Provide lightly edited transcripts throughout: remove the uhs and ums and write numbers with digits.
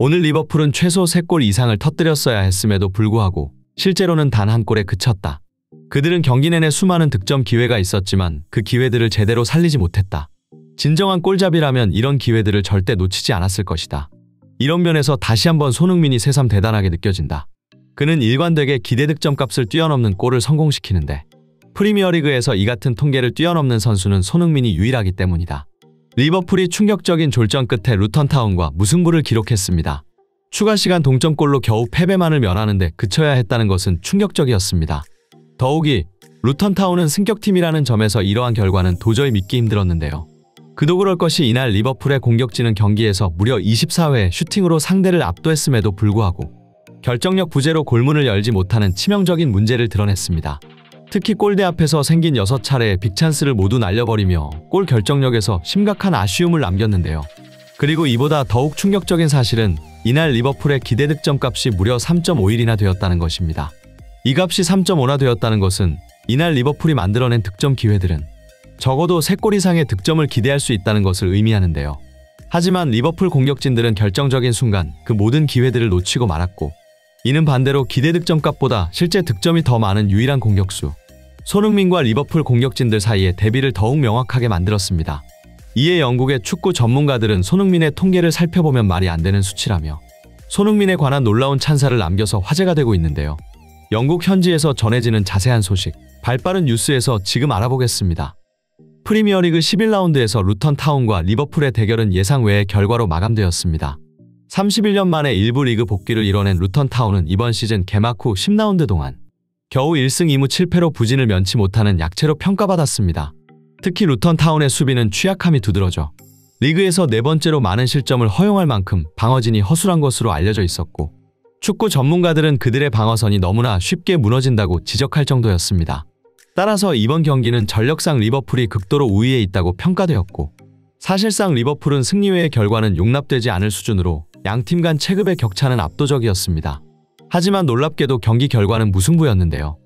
오늘 리버풀은 최소 3골 이상을 터뜨렸어야 했음에도 불구하고 실제로는 단 한 골에 그쳤다. 그들은 경기 내내 수많은 득점 기회가 있었지만 그 기회들을 제대로 살리지 못했다. 진정한 골잡이라면 이런 기회들을 절대 놓치지 않았을 것이다. 이런 면에서 다시 한번 손흥민이 새삼 대단하게 느껴진다. 그는 일관되게 기대 득점값을 뛰어넘는 골을 성공시키는데 프리미어리그에서 이 같은 통계를 뛰어넘는 선수는 손흥민이 유일하기 때문이다. 리버풀이 충격적인 졸전 끝에 루턴타운과 무승부를 기록했습니다. 추가 시간 동점골로 겨우 패배만을 면하는데 그쳐야 했다는 것은 충격적이었습니다. 더욱이 루턴타운은 승격팀이라는 점에서 이러한 결과는 도저히 믿기 힘들었는데요. 그도 그럴 것이 이날 리버풀의 공격진은 경기에서 무려 24회 슈팅으로 상대를 압도했음에도 불구하고 결정력 부재로 골문을 열지 못하는 치명적인 문제를 드러냈습니다. 특히 골대 앞에서 생긴 6차례의 빅찬스를 모두 날려버리며 골 결정력에서 심각한 아쉬움을 남겼는데요. 그리고 이보다 더욱 충격적인 사실은 이날 리버풀의 기대 득점값이 무려 3.51이나 되었다는 것입니다. 이 값이 3.5나 되었다는 것은 이날 리버풀이 만들어낸 득점 기회들은 적어도 3골 이상의 득점을 기대할 수 있다는 것을 의미하는데요. 하지만 리버풀 공격진들은 결정적인 순간 그 모든 기회들을 놓치고 말았고 이는 반대로 기대 득점값보다 실제 득점이 더 많은 유일한 공격수 손흥민과 리버풀 공격진들 사이의 대비를 더욱 명확하게 만들었습니다. 이에 영국의 축구 전문가들은 손흥민의 통계를 살펴보면 말이 안 되는 수치라며 손흥민에 관한 놀라운 찬사를 남겨서 화제가 되고 있는데요. 영국 현지에서 전해지는 자세한 소식, 발빠른 뉴스에서 지금 알아보겠습니다. 프리미어리그 11라운드에서 루턴타운과 리버풀의 대결은 예상 외의 결과로 마감되었습니다. 31년 만에 일부 리그 복귀를 이뤄낸 루턴타운은 이번 시즌 개막 후 10라운드 동안 겨우 1승 2무 7패로 부진을 면치 못하는 약체로 평가받았습니다. 특히 루턴타운의 수비는 취약함이 두드러져 리그에서 4번째로 많은 실점을 허용할 만큼 방어진이 허술한 것으로 알려져 있었고 축구 전문가들은 그들의 방어선이 너무나 쉽게 무너진다고 지적할 정도였습니다. 따라서 이번 경기는 전력상 리버풀이 극도로 우위에 있다고 평가되었고 사실상 리버풀은 승리 외의 결과는 용납되지 않을 수준으로 양팀 간 체급의 격차는 압도적이었습니다. 하지만 놀랍게도 경기 결과는 무승부였는데요.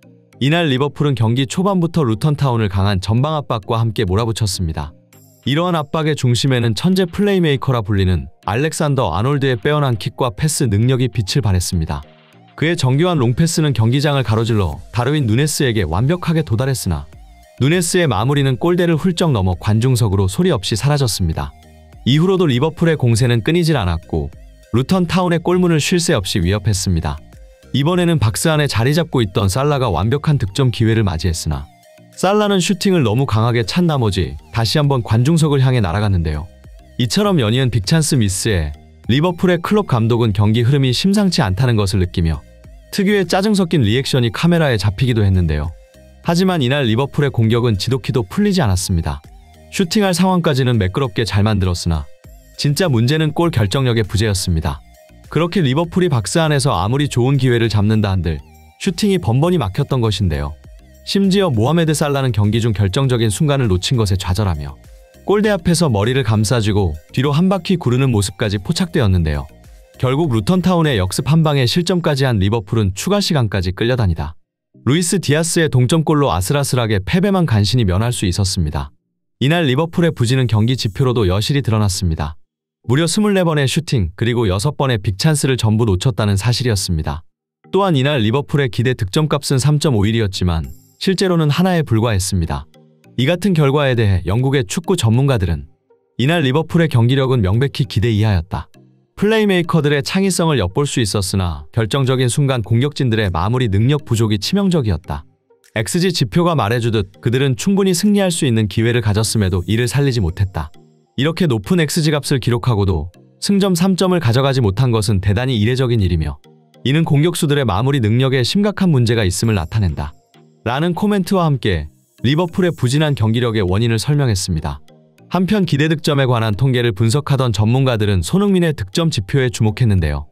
이날 리버풀은 경기 초반부터 루턴타운을 강한 전방 압박과 함께 몰아붙였습니다. 이러한 압박의 중심에는 천재 플레이메이커라 불리는 알렉산더 아놀드의 빼어난 킥과 패스 능력이 빛을 발했습니다. 그의 정교한 롱패스는 경기장을 가로질러 다르윈 누네스에게 완벽하게 도달했으나 누네스의 마무리는 골대를 훌쩍 넘어 관중석으로 소리 없이 사라졌습니다. 이후로도 리버풀의 공세는 끊이질 않았고 루턴타운의 골문을 쉴 새 없이 위협했습니다. 이번에는 박스 안에 자리 잡고 있던 살라가 완벽한 득점 기회를 맞이했으나 살라는 슈팅을 너무 강하게 찬 나머지 다시 한번 관중석을 향해 날아갔는데요. 이처럼 연이은 빅찬스 미스에 리버풀의 클롭 감독은 경기 흐름이 심상치 않다는 것을 느끼며 특유의 짜증 섞인 리액션이 카메라에 잡히기도 했는데요. 하지만 이날 리버풀의 공격은 지독히도 풀리지 않았습니다. 슈팅할 상황까지는 매끄럽게 잘 만들었으나 진짜 문제는 골 결정력의 부재였습니다. 그렇게 리버풀이 박스 안에서 아무리 좋은 기회를 잡는다 한들 슈팅이 번번이 막혔던 것인데요. 심지어 모하메드 살라는 경기 중 결정적인 순간을 놓친 것에 좌절하며 골대 앞에서 머리를 감싸쥐고 뒤로 한 바퀴 구르는 모습까지 포착되었는데요. 결국 루턴타운의 역습 한 방에 실점까지 한 리버풀은 추가 시간까지 끌려다니다 루이스 디아스의 동점골로 아슬아슬하게 패배만 간신히 면할 수 있었습니다. 이날 리버풀의 부진은 경기 지표로도 여실히 드러났습니다. 무려 24번의 슈팅 그리고 6번의 빅찬스를 전부 놓쳤다는 사실이었습니다. 또한 이날 리버풀의 기대 득점값은 3.51이었지만 실제로는 하나에 불과했습니다. 이 같은 결과에 대해 영국의 축구 전문가들은 이날 리버풀의 경기력은 명백히 기대 이하였다. 플레이메이커들의 창의성을 엿볼 수 있었으나 결정적인 순간 공격진들의 마무리 능력 부족이 치명적이었다. XG 지표가 말해주듯 그들은 충분히 승리할 수 있는 기회를 가졌음에도 이를 살리지 못했다. 이렇게 높은 XG 값을 기록하고도 승점 3점을 가져가지 못한 것은 대단히 이례적인 일이며 이는 공격수들의 마무리 능력에 심각한 문제가 있음을 나타낸다. 라는 코멘트와 함께 리버풀의 부진한 경기력의 원인을 설명했습니다. 한편 기대 득점에 관한 통계를 분석하던 전문가들은 손흥민의 득점 지표에 주목했는데요.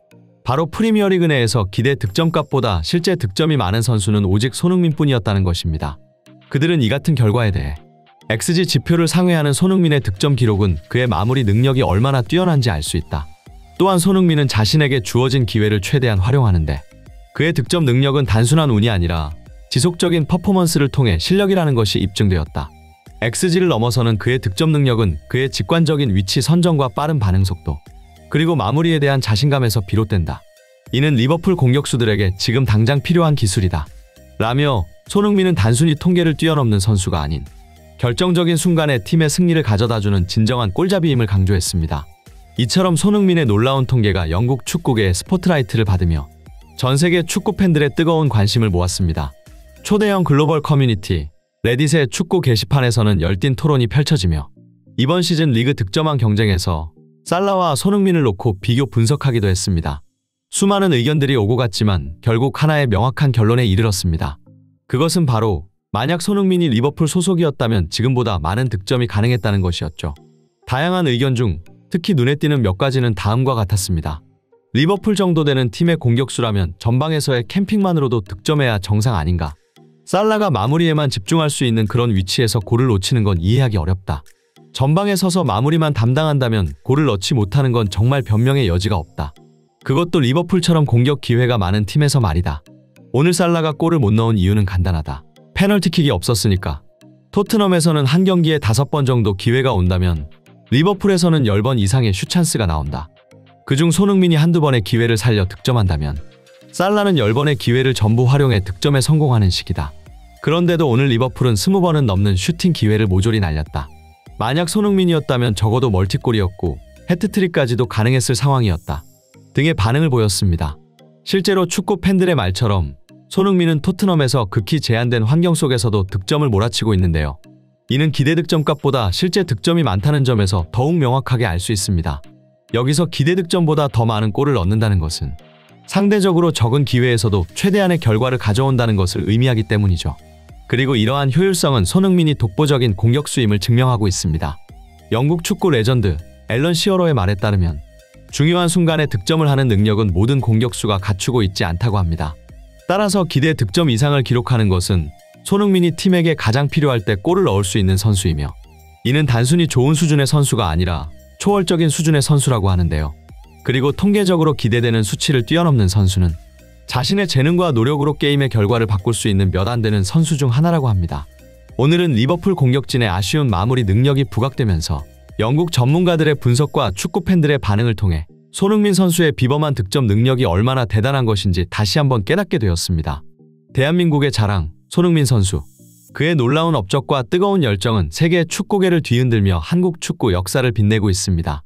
바로 프리미어리그 내에서 기대 득점값보다 실제 득점이 많은 선수는 오직 손흥민뿐이었다는 것입니다. 그들은 이 같은 결과에 대해 XG 지표를 상회하는 손흥민의 득점 기록은 그의 마무리 능력이 얼마나 뛰어난지 알 수 있다. 또한 손흥민은 자신에게 주어진 기회를 최대한 활용하는데 그의 득점 능력은 단순한 운이 아니라 지속적인 퍼포먼스를 통해 실력이라는 것이 입증되었다. XG를 넘어서는 그의 득점 능력은 그의 직관적인 위치 선정과 빠른 반응 속도, 그리고 마무리에 대한 자신감에서 비롯된다. 이는 리버풀 공격수들에게 지금 당장 필요한 기술이다. 라며 손흥민은 단순히 통계를 뛰어넘는 선수가 아닌 결정적인 순간에 팀의 승리를 가져다주는 진정한 골잡이임을 강조했습니다. 이처럼 손흥민의 놀라운 통계가 영국 축구계의 스포트라이트를 받으며 전 세계 축구 팬들의 뜨거운 관심을 모았습니다. 초대형 글로벌 커뮤니티 레딧의 축구 게시판에서는 열띤 토론이 펼쳐지며 이번 시즌 리그 득점왕 경쟁에서 살라와 손흥민을 놓고 비교 분석하기도 했습니다. 수많은 의견들이 오고 갔지만 결국 하나의 명확한 결론에 이르렀습니다. 그것은 바로 만약 손흥민이 리버풀 소속이었다면 지금보다 많은 득점이 가능했다는 것이었죠. 다양한 의견 중 특히 눈에 띄는 몇 가지는 다음과 같았습니다. 리버풀 정도 되는 팀의 공격수라면 전방에서의 캠핑만으로도 득점해야 정상 아닌가. 살라가 마무리에만 집중할 수 있는 그런 위치에서 골을 놓치는 건 이해하기 어렵다. 전방에 서서 마무리만 담당한다면 골을 넣지 못하는 건 정말 변명의 여지가 없다. 그것도 리버풀처럼 공격 기회가 많은 팀에서 말이다. 오늘 살라가 골을 못 넣은 이유는 간단하다. 페널티킥이 없었으니까. 토트넘에서는 한 경기에 5번 정도 기회가 온다면 리버풀에서는 10번 이상의 슛찬스가 나온다. 그중 손흥민이 한두 번의 기회를 살려 득점한다면 살라는 10번의 기회를 전부 활용해 득점에 성공하는 식이다. 그런데도 오늘 리버풀은 20번은 넘는 슈팅 기회를 모조리 날렸다. 만약 손흥민이었다면 적어도 멀티골이었고 해트트릭까지도 가능했을 상황이었다. 등의 반응을 보였습니다. 실제로 축구 팬들의 말처럼 손흥민은 토트넘에서 극히 제한된 환경 속에서도 득점을 몰아치고 있는데요. 이는 기대 득점값보다 실제 득점이 많다는 점에서 더욱 명확하게 알 수 있습니다. 여기서 기대 득점보다 더 많은 골을 넣는다는 것은 상대적으로 적은 기회에서도 최대한의 결과를 가져온다는 것을 의미하기 때문이죠. 그리고 이러한 효율성은 손흥민이 독보적인 공격수임을 증명하고 있습니다. 영국 축구 레전드 앨런 시어로의 말에 따르면 중요한 순간에 득점을 하는 능력은 모든 공격수가 갖추고 있지 않다고 합니다. 따라서 기대 득점 이상을 기록하는 것은 손흥민이 팀에게 가장 필요할 때 골을 넣을 수 있는 선수이며 이는 단순히 좋은 수준의 선수가 아니라 초월적인 수준의 선수라고 하는데요. 그리고 통계적으로 기대되는 수치를 뛰어넘는 선수는 자신의 재능과 노력으로 게임의 결과를 바꿀 수 있는 몇 안 되는 선수 중 하나라고 합니다. 오늘은 리버풀 공격진의 아쉬운 마무리 능력이 부각되면서 영국 전문가들의 분석과 축구 팬들의 반응을 통해 손흥민 선수의 비범한 득점 능력이 얼마나 대단한 것인지 다시 한번 깨닫게 되었습니다. 대한민국의 자랑, 손흥민 선수. 그의 놀라운 업적과 뜨거운 열정은 세계 축구계를 뒤흔들며 한국 축구 역사를 빛내고 있습니다.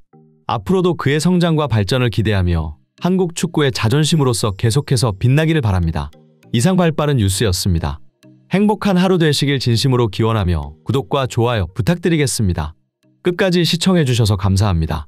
앞으로도 그의 성장과 발전을 기대하며 한국 축구의 자존심으로서 계속해서 빛나기를 바랍니다. 이상 발빠른 뉴스였습니다. 행복한 하루 되시길 진심으로 기원하며 구독과 좋아요 부탁드리겠습니다. 끝까지 시청해주셔서 감사합니다.